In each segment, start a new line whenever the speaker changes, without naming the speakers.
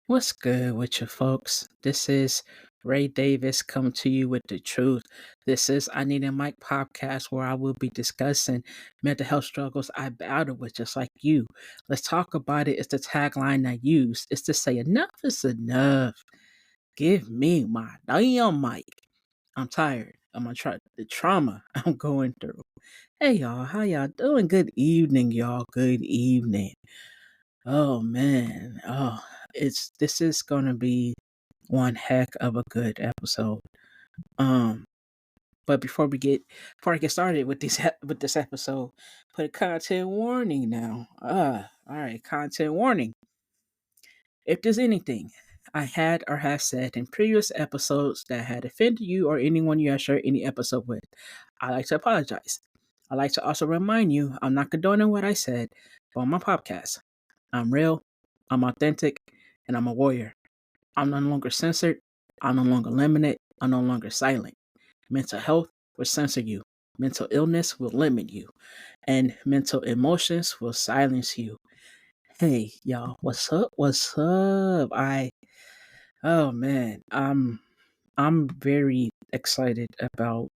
What's good with you folks? This is Ray Davis come to you with the truth. This is I Need a Mic podcast where I will be discussing mental health struggles I battle with just like you. Let's talk about it. It's the tagline I use. It's to say enough is enough. Give me my damn mic. I'm tired. I'm gonna try the trauma I'm going through. Hey y'all, how y'all doing? Good evening, y'all. Good evening. Oh man. This is gonna be one heck of a good episode. Um, but before I get started with with this episode, put a content warning now. All right, content warning. If there's anything I had or have said in previous episodes that had offended you or anyone you have shared any episode with, I like to apologize. I like to also remind you I'm not condoning what I said on my podcast. I'm real, I'm authentic, and I'm a warrior. I'm no longer censored. I'm no longer limited. I'm no longer silent. Mental health will censor you. Mental illness will limit you. And mental emotions will silence you. Hey, y'all, what's up? What's up? Oh man, I'm very excited about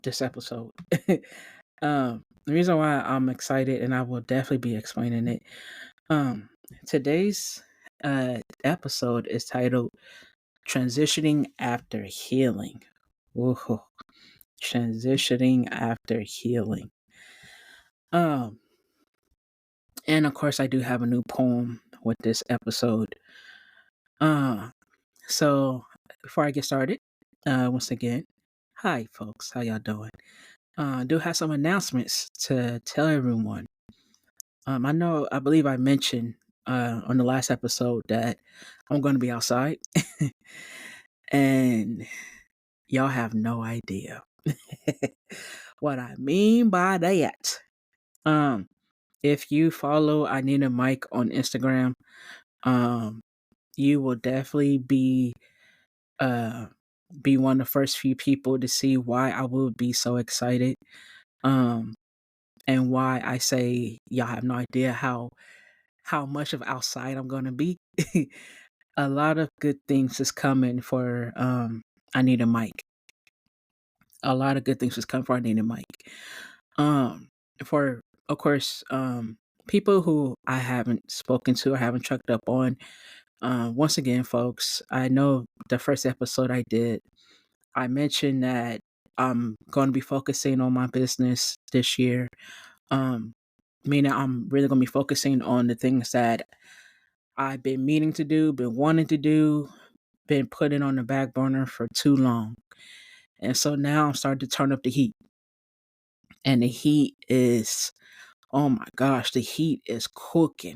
this episode. The reason why I'm excited, and I will definitely be explaining it. Um, Today's episode is titled "Transitioning After Healing." Whoa, transitioning after healing. Um, and of course, I do have a new poem with this episode. Uh, so before I get started, once again, hi folks, how y'all doing? I do have some announcements to tell everyone. I believe I mentioned on the last episode that I'm going to be outside, and y'all have no idea what I mean by that. Um, if you follow I Need a Mic on Instagram, um, you will definitely uh be one of the first few people to see why I would be so excited. Um, and why I say y'all have no idea how much of outside I'm gonna be. A lot of good things is coming for I Need a Mic. A lot of good things is coming for I Need a Mic. Um for of course people who I haven't spoken to or haven't checked up on. Once again, folks, I know the first episode I did, I mentioned that I'm going to be focusing on my business this year. Um, Meaning I'm really going to be focusing on the things that I've been meaning to do, been wanting to do, been putting on the back burner for too long. And so now I'm starting to turn up the heat. And the heat is, oh my gosh, the heat is cooking.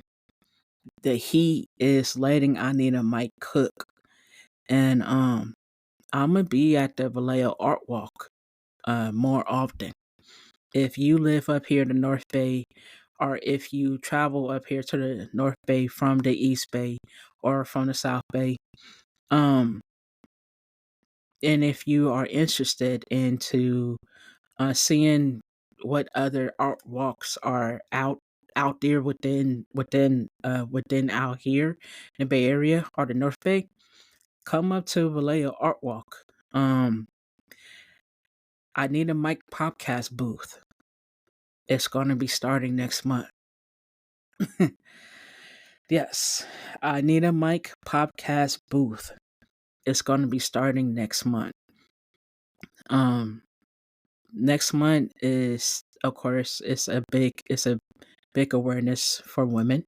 The heat is letting I Need a Mic cook. And I'm gonna be at the Vallejo Art Walk more often. If you live up here in the North Bay, or if you travel up here to the North Bay from the East Bay or from the South Bay, um, and if you are interested into seeing what other art walks are out there within out here in the Bay Area or the North Bay, come up to Vallejo Art Walk. I Need a Mic podcast booth. It's gonna be starting next month. Yes, I Need a Mic podcast booth. It's gonna be starting next month. Um, Next month is, of course, it's a big awareness for women.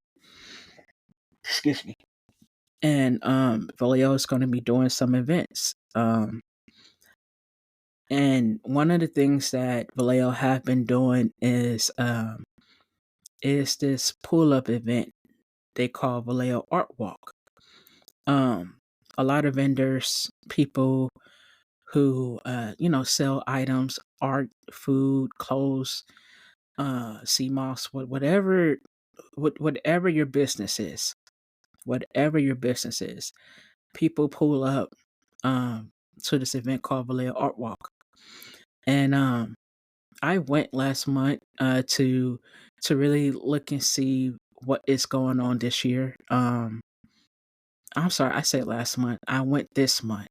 Excuse me. And Vallejo is gonna be doing some events. And one of the things that Vallejo have been doing is this pull up event they call Vallejo Art Walk. Um, a lot of vendors, people who sell items, art, food, clothes, CMOS, whatever your business is, whatever your business is, people pull up um to this event called Vallejo Art Walk. And I went last month to really look and see what is going on this year. I'm sorry, I said last month. I went this month.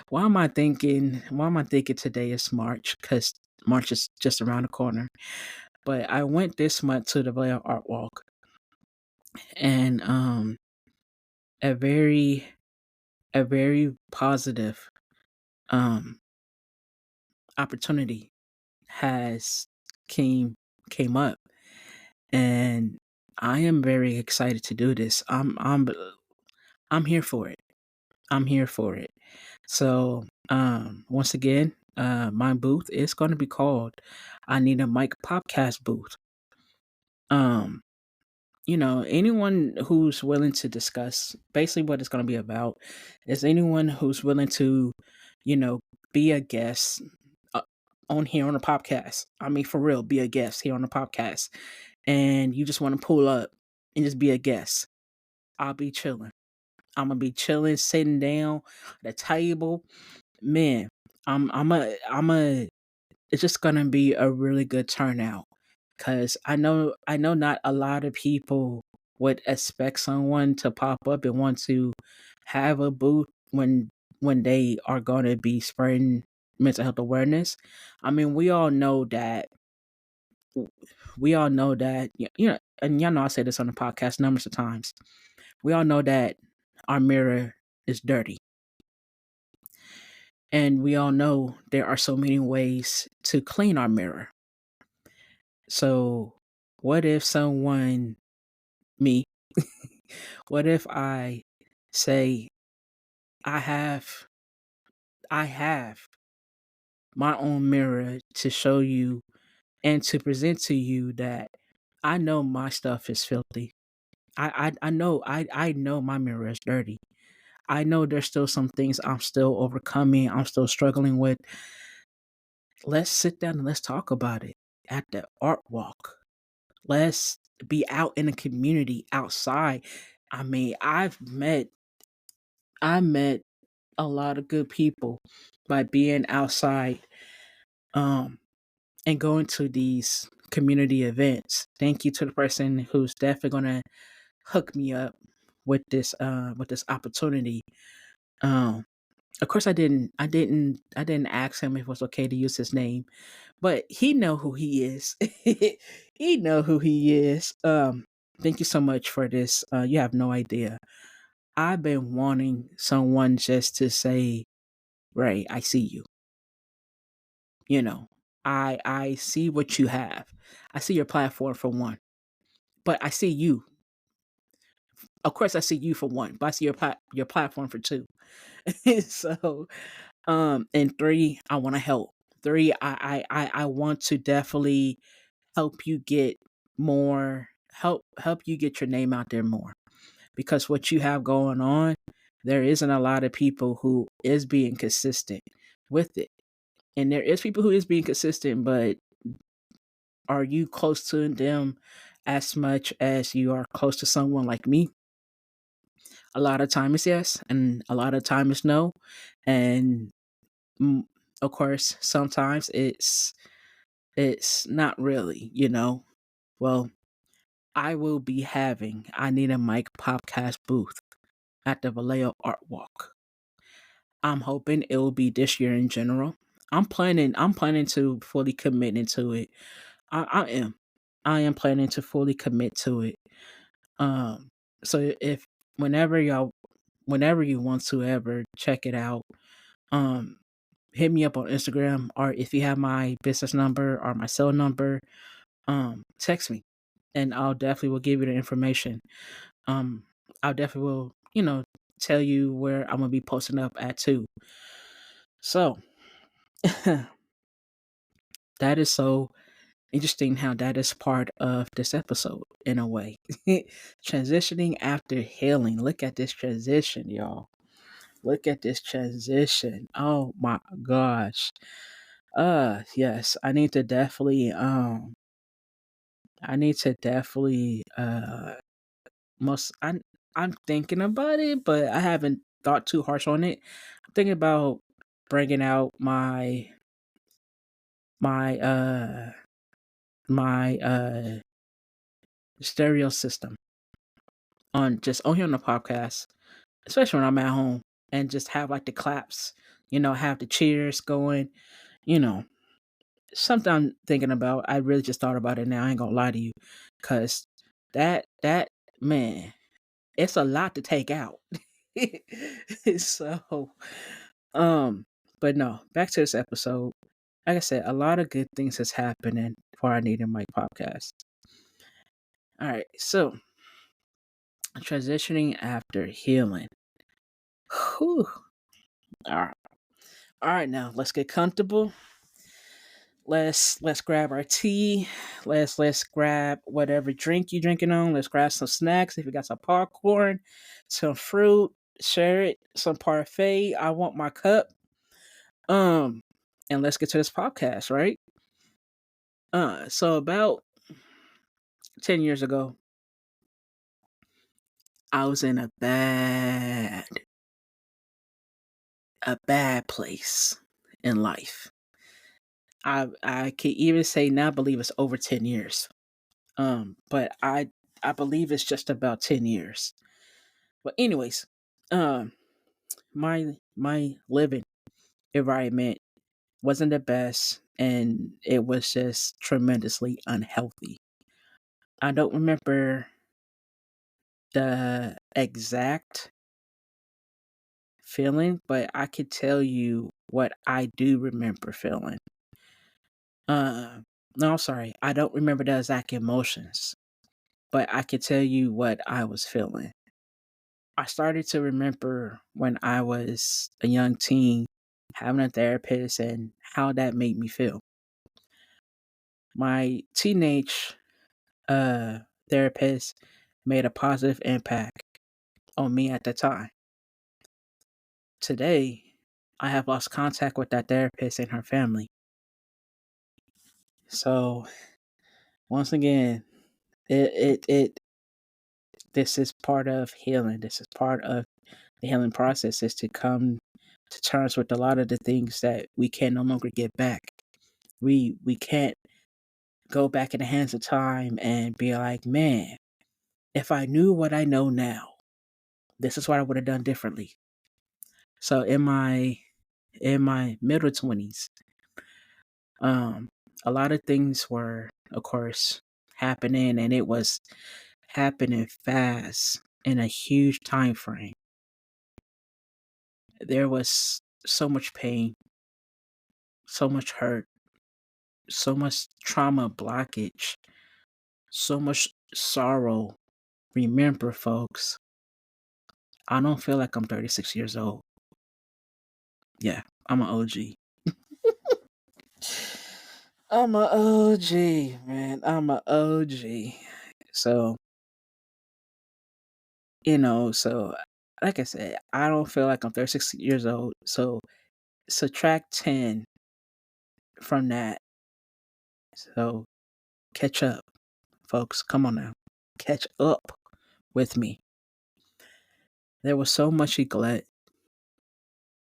Why am I thinking today is March? Because March is just around the corner. But I went this month to the Vallejo Art Walk, and a very a very positive um opportunity has came came up, and I am very excited to do this. I'm here for it. I'm here for it. So, once again, my booth is going to be called I Need a Mic Podcast Booth. Um, anyone who's willing to discuss basically what it's going to be about is anyone who's willing to, you know, be a guest uh, on here on the podcast. I mean, for real, be a guest here on the podcast. And you just want to pull up and just be a guest. I'll be chilling. I'm gonna be chilling, sitting down at a table. Man, I'm a. It's just gonna be a really good turnout because I know not a lot of people would expect someone to pop up and want to have a booth when they are gonna be spreading mental health awareness. I mean, we all know that and y'all know I say this on the podcast numbers of times. We all know that our mirror is dirty. And we all know there are so many ways to clean our mirror. So, what if me, what if I say I have I have my own mirror to show you and to present to you that I know my stuff is filthy. I know my mirror is dirty. I know there's still some things I'm still overcoming, I'm still struggling with. Let's sit down and let's talk about it at the art walk. Let's be out in the community outside. I mean, I met a lot of good people by being outside um and going to these community events. Thank you to the person who's definitely gonna hook me up with this opportunity. Um of course I didn't ask him if it was okay to use his name, but he know who he is. He know who he is. Thank you so much for this. You have no idea. I've been wanting someone just to say, Ray, I see you. You know, I see what you have. I see your platform for one, but I see you. Of course, I see you for one, but I see your platform for two. So, and three, I want to help. Three, I want to definitely help you get more help you get your name out there more, because what you have going on, there isn't a lot of people who is being consistent with it. And there is people who is being consistent, but are you close to them as much as you are close to someone like me? A lot of time is yes, and a lot of time is no. And mm, of course, sometimes it's not really. Well, I will be having I Need a Mic podcast booth at the Vallejo Art Walk. I'm hoping it will be this year in general. I'm planning to fully commit into it. I am. I am planning to fully commit to it. Um so if whenever y'all whenever you want to ever check it out, um hit me up on Instagram, or if you have my business number or my cell number, text me and I'll definitely will give you the information. Um I'll definitely will, tell you where I'm gonna be posting up at too. So that is so interesting how that is part of this episode in a way. Transitioning after healing. Look at this transition, y'all. Look at this transition. Oh my gosh. Yes, I need to definitely most I'm thinking about it, but I haven't thought too harsh on it. I'm thinking about bringing out my my stereo system on here on the podcast, especially when I'm at home, and just have like the claps, have the cheers going, you know. Something I'm thinking about. I really just thought about it now. I ain't gonna lie to you, cause that man, it's a lot to take out. So, um, but no, back to this episode. Like I said, a lot of good things has happening for I Need a Mic podcast. All right, so transitioning after healing. Whew. All right, all right. Now let's get comfortable. Let's grab our tea. Let's grab whatever drink you drinking on. Let's grab some snacks. If you got some popcorn, some fruit, share it. Some parfait. I want my cup. Um, and let's get to this podcast, right? So about 10 years ago, I was in a bad place in life. I can even say now, I believe it's over 10 years. But I believe it's just about 10 years. But anyways, um, my living environment wasn't the best, and it was just tremendously unhealthy. I don't remember the exact feeling, but I could tell you what I do remember feeling. Uh, no, sorry, I don't remember the exact emotions, but I could tell you what I was feeling. I started to remember when I was a young teen having a therapist and how that made me feel. My teenage therapist made a positive impact on me at the time. Today, I have lost contact with that therapist and her family. So once again, it this is part of healing. This is part of the healing process, is to come to terms with a lot of the things that we can no longer get back. We can't go back in the hands of time and be like, man, if I knew what I know now, this is what I would have done differently. So in my middle 20s, um, a lot of things were, of course, happening, and it was happening fast in a huge time frame. There was so much pain, so much hurt, so much trauma blockage, so much sorrow. Remember, folks, I don't feel like I'm 36 years old. Yeah, I'm an OG. I'm an OG, man. I'm an OG. So, so like I said, I don't feel like I'm 36 years old. So, subtract 10 from that. So, catch up, folks. Come on now. Catch up with me. There was so much neglect.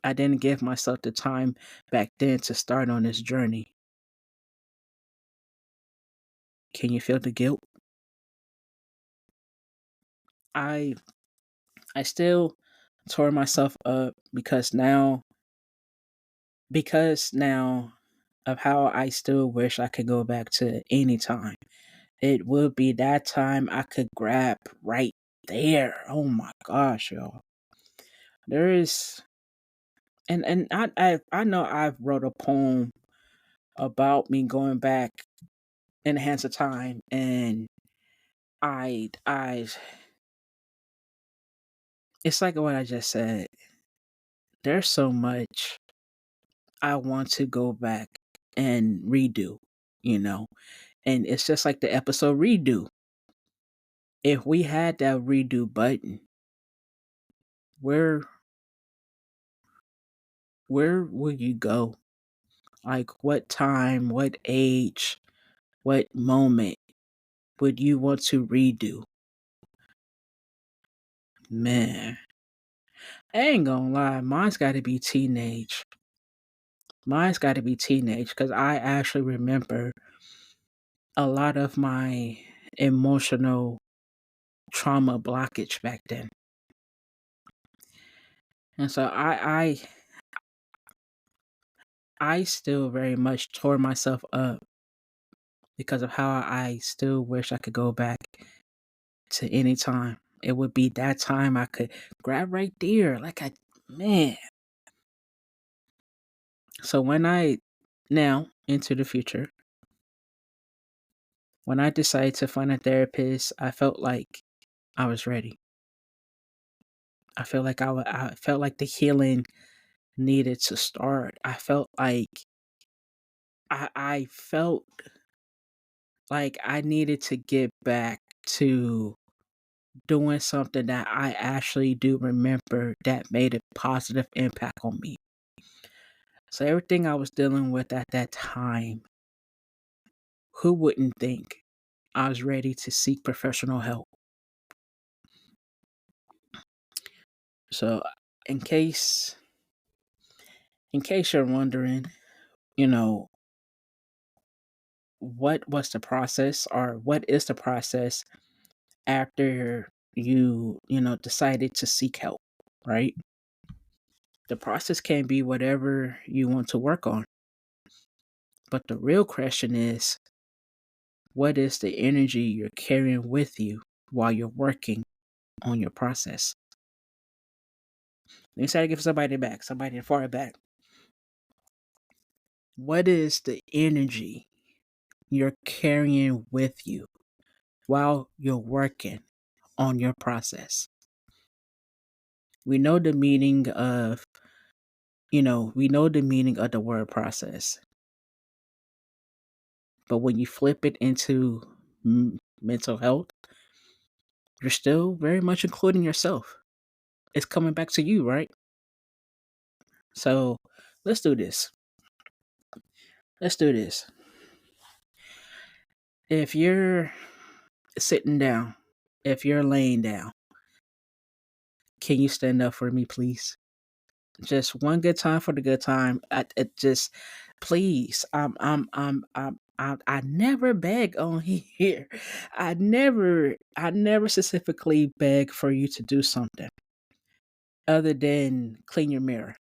I didn't give myself the time back then to start on this journey. Can you feel the guilt? I I still tore myself up because now of how I still wish I could go back to any time. It would be that time I could grab right there. Oh my gosh, y'all. There is and I know I've wrote a poem about me going back in the hands of time, and I it's like what I just said. There's so much I want to go back and redo, you know. And it's just like the episode redo. If we had that redo button, where where would you go? Like what time, what age, what moment would you want to redo? Man, I ain't gonna lie, mine's gotta be teenage. Mine's gotta be teenage because I actually remember a lot of my emotional trauma blockage back then. And so I still very much tore myself up because of how I still wish I could go back to any time. It would be that time I could grab right there. Man. So when I now into the future, when I decided to find a therapist, I felt like I was ready. I felt like I felt like the healing needed to start. I felt like I needed to get back to doing something that I actually do remember that made a positive impact on me. So everything I was dealing with at that time, who wouldn't think I was ready to seek professional help? So in case you're wondering, you know, what was the process or what is the process after you decided to seek help, right? The process can be whatever you want to work on. But the real question is, what is the energy you're carrying with you while you're working on your process? Let me try to give somebody far back. What is the energy you're carrying with you while you're working on your process? We know the meaning of, we know the meaning of the word process. But when you flip it into mental health, you're still very much including yourself. It's coming back to you, right? So let's do this. Let's do this. If you're sitting down, if you're laying down, can you stand up for me, please? Just one good time for the good time. Just please. I never beg on here. I never specifically beg for you to do something other than clean your mirror.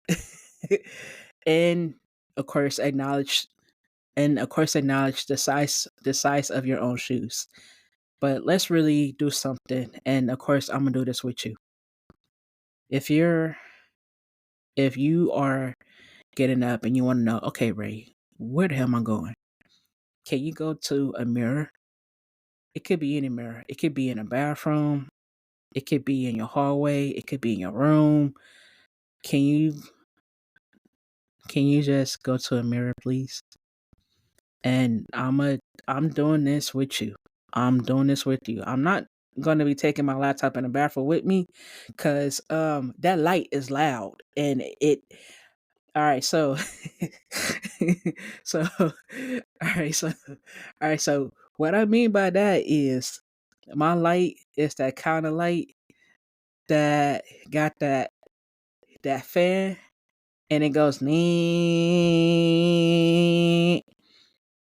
and of course acknowledge the size of your own shoes. But let's really do something, and of course I'm gonna do this with you. If you are getting up and you want to know, okay, Ray, where the hell am I going? Can you go to a mirror? It could be any mirror. It could be in a bathroom. It could be in your hallway. It could be in your room. Can you just go to a mirror, please? And I'm doing this with you. I'm doing this with you. I'm not gonna be taking my laptop in the bathroom with me because that light is loud and it all right, so so all right, so all right, so what I mean by that is my light is that kind of light that got that fan and it goes nee.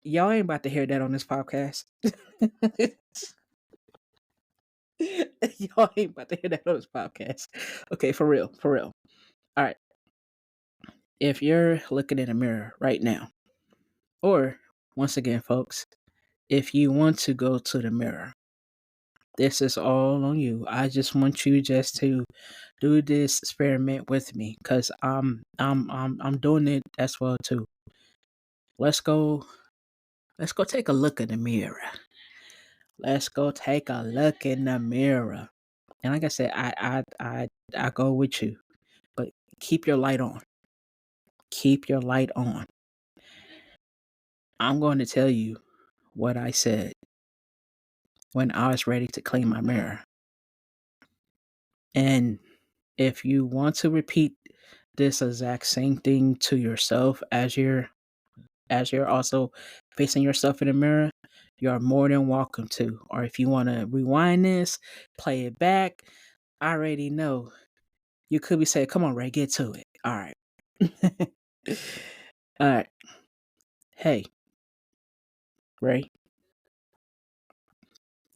Y'all ain't about to hear that on this podcast. Y'all ain't about to hear that on this podcast. Okay, for real, for real. All right. If you're looking in a mirror right now, or once again, folks, if you want to go to the mirror, this is all on you. I just want you just to do this experiment with me, cause I'm doing it as well too. Let's go. Let's go take a look in the mirror. Let's go take a look in the mirror. And like I said, I go with you, but keep your light on. Keep your light on. I'm going to tell you what I said when I was ready to clean my mirror. And if you want to repeat this exact same thing to yourself as you're also facing yourself in the mirror, you're more than welcome to. Or if you want to rewind this, play it back, I already know. You could be saying, come on, Ray, get to it. All right. All right. Hey, Ray,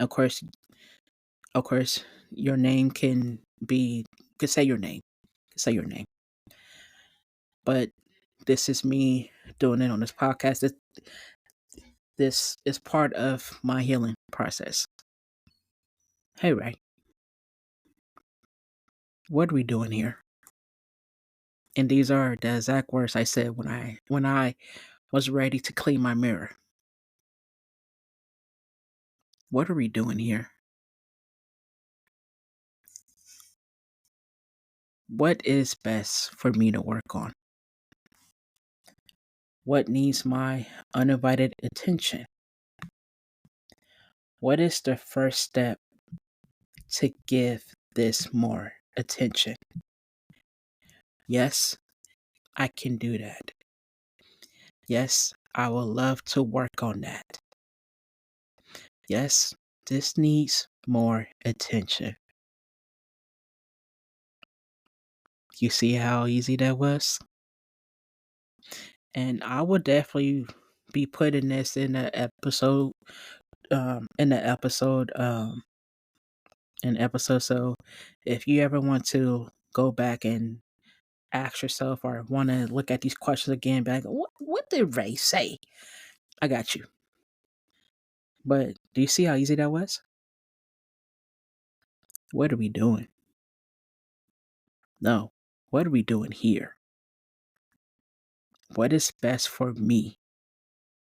Of course, of course, your name could say your name, could say your name. But this is me doing it on this podcast. This is part of my healing process. Hey Ray, what are we doing here? And these are the exact words I said when I was ready to clean my mirror. What are we doing here? What is best for me to work on? What needs my undivided attention? What is the first step to give this more attention? Yes, I can do that. Yes, I would love to work on that. Yes, this needs more attention. You see how easy that was? And I will definitely be putting this in the episode. So if you ever want to go back and ask yourself or want to look at these questions again, be like, what did Ray say? I got you. But do you see how easy that was? What are we doing? No. What are we doing here? What is best for me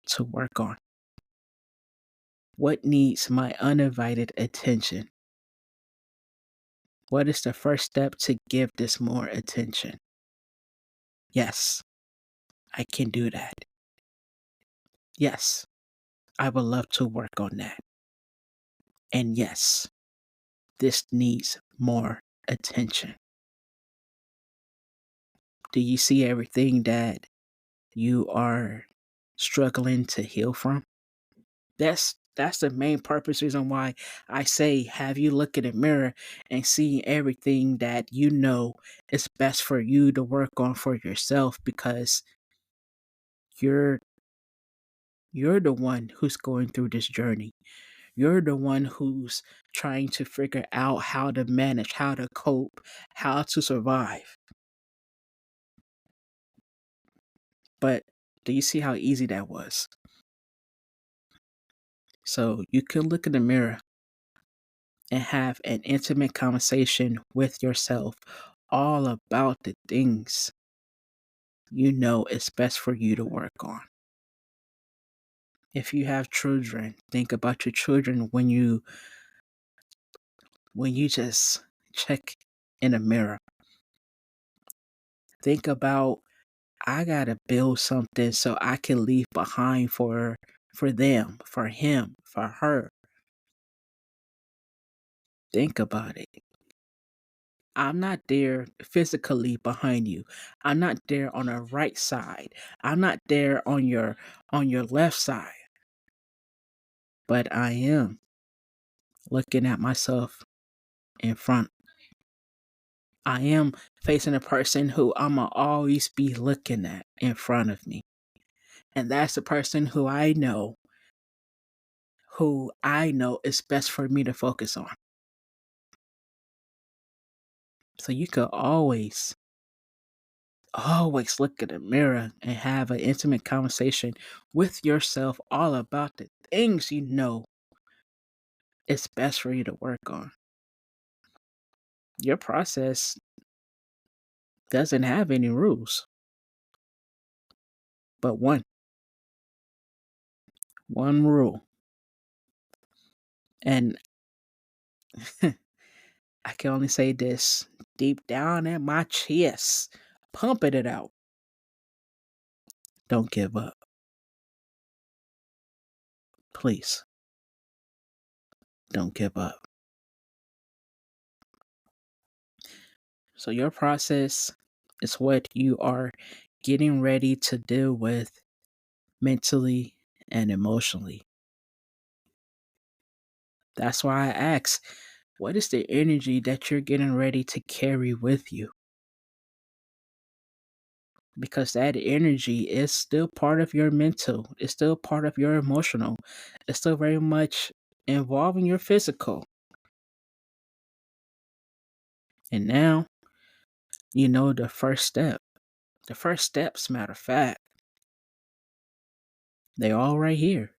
to work on? What needs my undivided attention? What is the first step to give this more attention? Yes, I can do that. Yes, I would love to work on that. And yes, this needs more attention. Do you see everything that you are struggling to heal from? That's the main purpose reason why I say have you look in the mirror and see everything that you know is best for you to work on for yourself, because you're you're the one who's going through this journey. You're the one who's trying to figure out how to manage, how to cope, how to survive. But do you see how easy that was? So you can look in the mirror and have an intimate conversation with yourself all about the things you know it's best for you to work on. If you have children, think about your children when you just check in a mirror. Think about, I gotta build something so I can leave behind for them, for him, for her. Think about it. I'm not there physically behind you. I'm not there on the right side. I'm not there on your left side. But I am looking at myself in front. I am facing a person who I'ma always be looking at in front of me. And that's the person who I know is best for me to focus on. So you could always look in the mirror and have an intimate conversation with yourself all about the things you know it's best for you to work on. Your process doesn't have any rules, but one rule. And I can only say this deep down in my chest, pumping it out. Don't give up. Please, don't give up. So, your process is what you are getting ready to deal with mentally and emotionally. That's why I ask, what is the energy that you're getting ready to carry with you? Because that energy is still part of your mental, it's still part of your emotional, it's still very much involving your physical. And now you know the first step. The first steps, matter of fact, they all right here.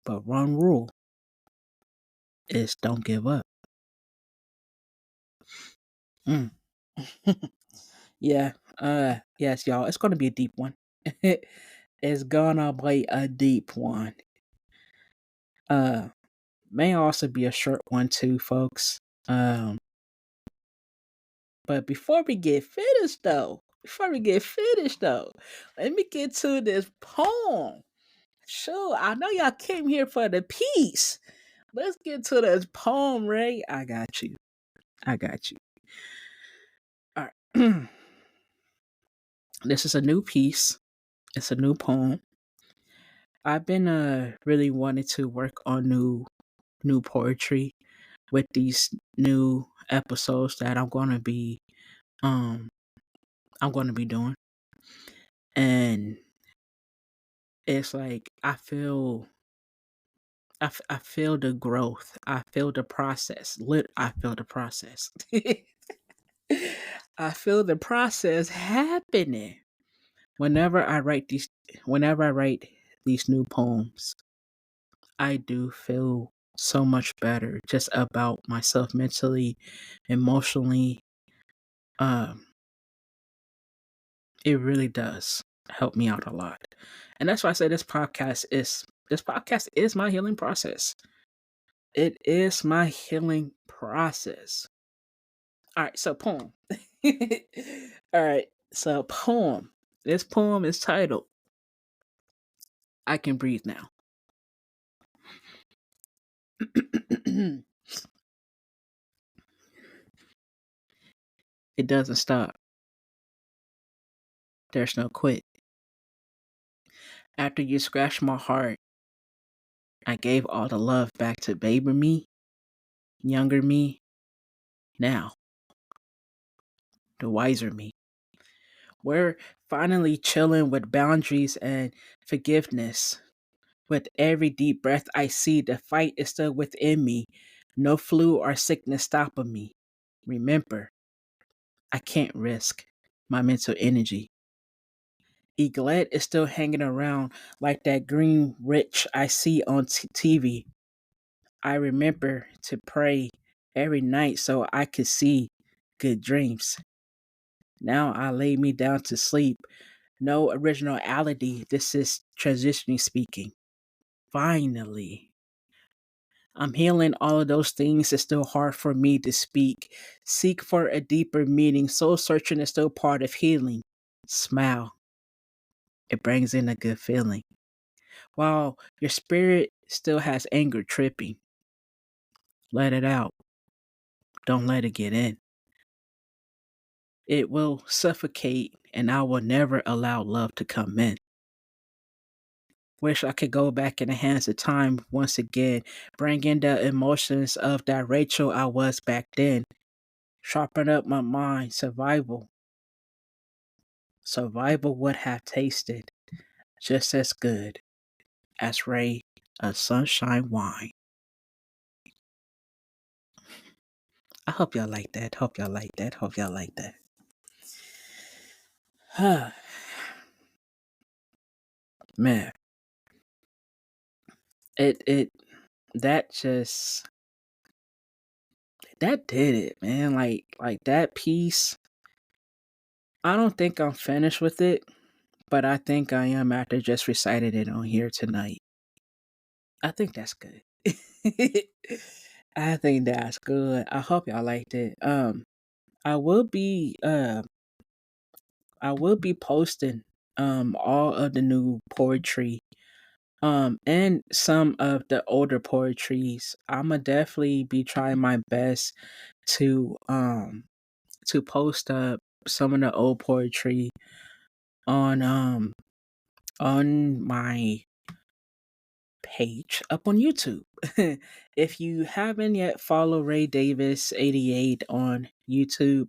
But one rule is don't give up. Mm. Yeah. Yes, y'all. It's gonna be a deep one. It's gonna be a deep one. Uh may also be a short one too, folks. Um, but before we get finished though, let me get to this poem. Sure, I know y'all came here for the piece. Let's get to this poem, Ray. I got you. I got you. All right. This is a new piece. It's a new poem. I've been really wanting to work on new poetry with these new episodes that um I'm gonna be doing. And it's like I feel the growth. I feel the process. I feel the process. I feel the process happening whenever I write these new poems. I do feel so much better just about myself mentally, emotionally. Um, it really does help me out a lot. And that's why I say this podcast is my healing process. It is my healing process. All right, so poem. All right, so poem. This poem is titled I Can Breathe Now. It doesn't stop. There's no quit. After you scratched my heart, I gave all the love back to baby me, younger me, now, the wiser me. We're finally chilling with boundaries and forgiveness. With every deep breath I see, the fight is still within me. No flu or sickness stopping me. Remember, I can't risk my mental energy. Eglet is still hanging around like that green rich I see on TV. I remember to pray every night so I could see good dreams. Now I lay me down to sleep. No originality. This is transitioning speaking. Finally, I'm healing all of those things. It's still hard for me to speak. Seek for a deeper meaning. Soul searching is still part of healing. Smile. It brings in a good feeling. While your spirit still has anger tripping, let it out. Don't let it get in. It will suffocate, and I will never allow love to come in. Wish I could go back in the hands of time once again, bring in the emotions of that Rachel I was back then. Sharpen up my mind, survival. Survival would have tasted just as good as Ray of Sunshine Wine. I hope y'all like that. Hope y'all like that. Hope y'all like that. Man, it that just that did it, man. Like that piece. I don't think I'm finished with it, but I think I am after just reciting it on here tonight. I think that's good. I think that's good. I hope y'all liked it. I will be I will be posting all of the new poetry and some of the older poetries. I'ma definitely be trying my best to um to post up some of the old poetry on on my page up on YouTube. If you haven't yet, follow Ray Davis 88 on YouTube.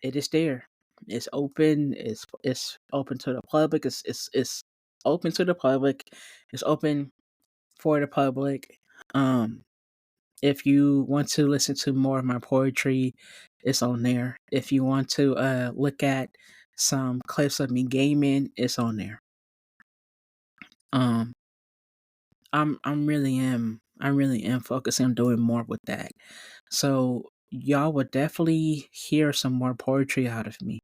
It is there. It's open. It's open to the public. It's open to the public. It's open for the public. Um, if you want to listen to more of my poetry, it's on there. If you want to look at some clips of me gaming, it's on there. Um, I really am focusing on doing more with that. So y'all would definitely hear some more poetry out of me.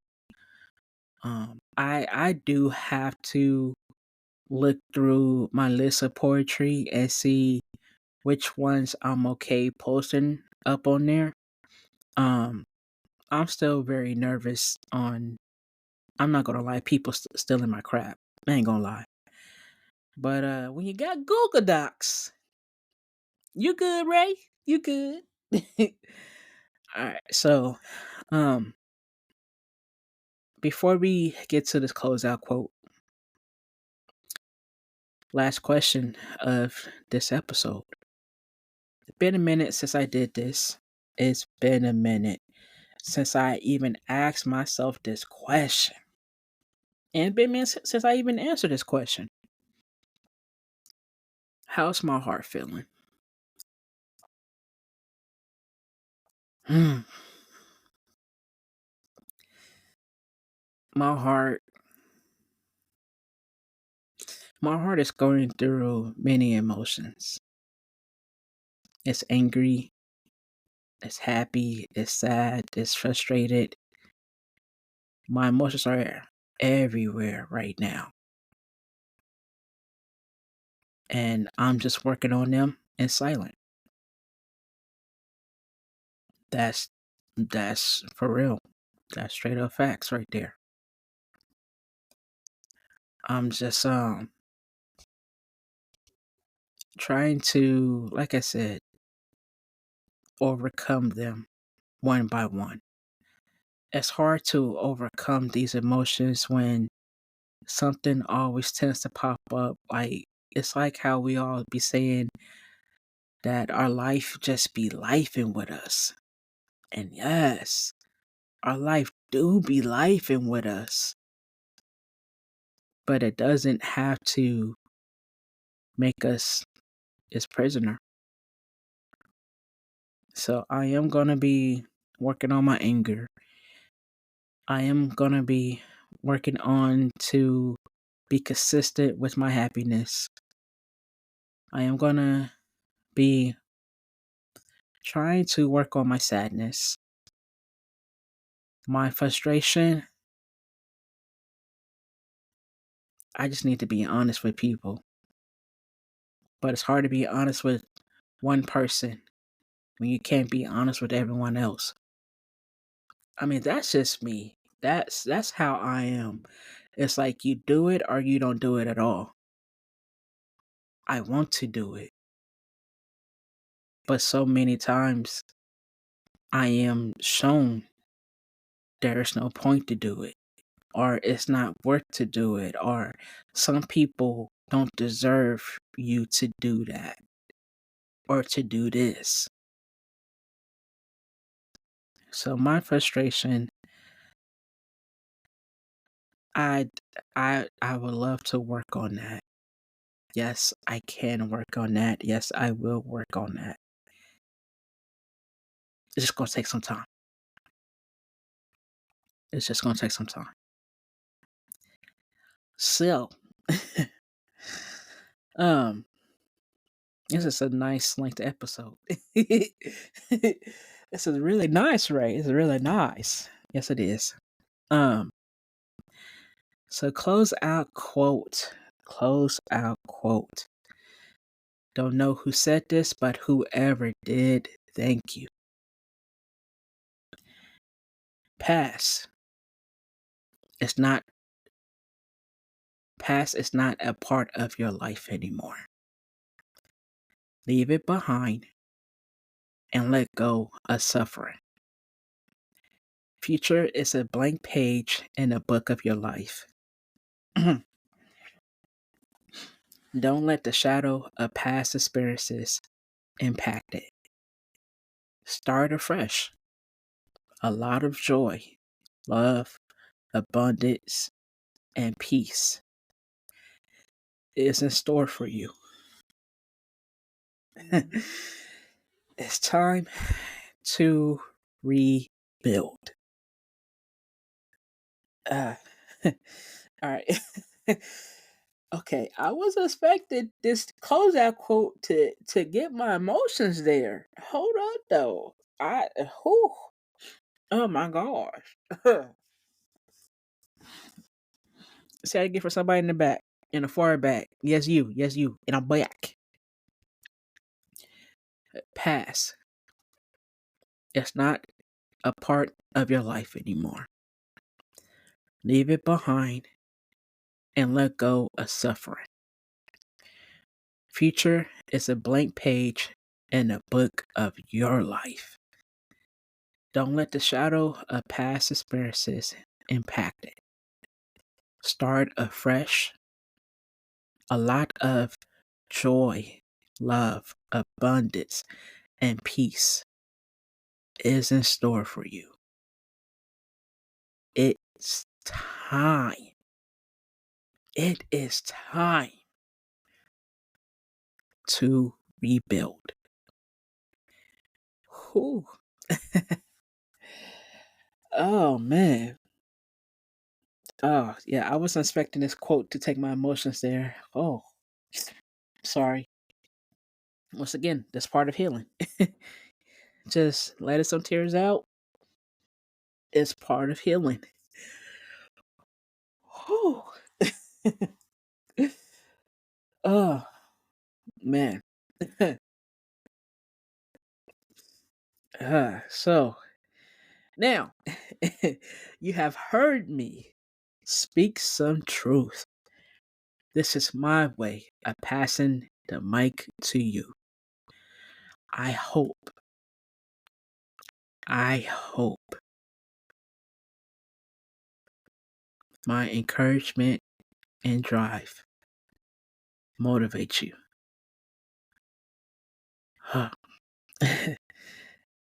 I do have to look through my list of poetry and see which ones I'm okay posting up on there. Um, I'm still very nervous on. I'm not gonna lie, people stealing my crap. I ain't gonna lie. But when you got Google Docs, you good, Ray? You good? All right. So, um, before we get to this closeout quote, last question of this episode. It's been a minute since I did this. It's been a minute since I even asked myself this question. And it's been a minute since I even answered this question. How's my heart feeling? Hmm. My heart my heart is going through many emotions. It's angry, it's happy, it's sad, it's frustrated. My emotions are everywhere right now. And I'm just working on them in silence. That's that's for real. That's straight up facts right there. I'm just trying to, like I said, overcome them one by one. It's hard to overcome these emotions when something always tends to pop up. Like it's like how we all be saying that our life just be lifing with us. And yes, our life do be lifing with us. But it doesn't have to make us its prisoner. So I am gonna be working on my anger. I am gonna be working on to be consistent with my happiness. I am gonna be trying to work on my sadness. My frustration, I just need to be honest with people. But it's hard to be honest with one person when you can't be honest with everyone else. I mean, that's just me. That's how I am. It's like you do it or you don't do it at all. I want to do it, but so many times I am shown there's no point to do it, or it's not worth to do it, or some people don't deserve you to do that or to do this. So my frustration, I I would love to work on that. Yes, I can work on that. Yes, I will work on that. It's just gonna take some time. It's just gonna take some time. So, um, this is a nice length episode. This is really nice, Ray. It's really nice. Yes, it is. Um, so close out quote. Close out quote. Don't know who said this, but whoever did, thank you. Pass. It's not Past is not a part of your life anymore. Leave it behind and let go of suffering. Future is a blank page in the book of your life. Don't let the shadow of past experiences impact it. Start afresh. A lot of joy, love, abundance, and peace is in store for you. It's time to rebuild. Uh, all right. Okay, I was expecting this closeout quote to get my emotions there. Hold on though. Whew, oh my gosh. Say it again for somebody in the back, in the far back. Yes you, and I'm back. Pass. It's not a part of your life anymore. Leave it behind and let go of suffering. Future is a blank page in the book of your life. Don't let the shadow of past experiences impact it. Start afresh. A lot of joy, love, abundance, and peace is in store for you. It's time. It is time to rebuild. Whew. Oh man. Oh yeah, I was expecting this quote to take my emotions there. Oh, sorry. Once again, that's part of healing. Just letting some tears out is part of healing. Whew. Oh man. So now you have heard me speak some truth. This is my way of passing the mic to you. I hope, I hope my encouragement and drive motivate you. Huh.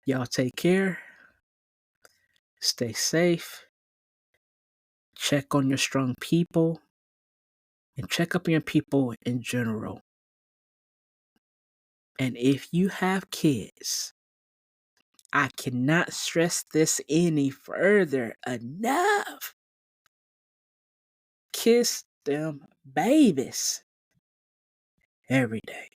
Y'all take care, stay safe, check on your strong people, and check up on your people in general. And if you have kids, I cannot stress this any further enough. Kiss them babies every day.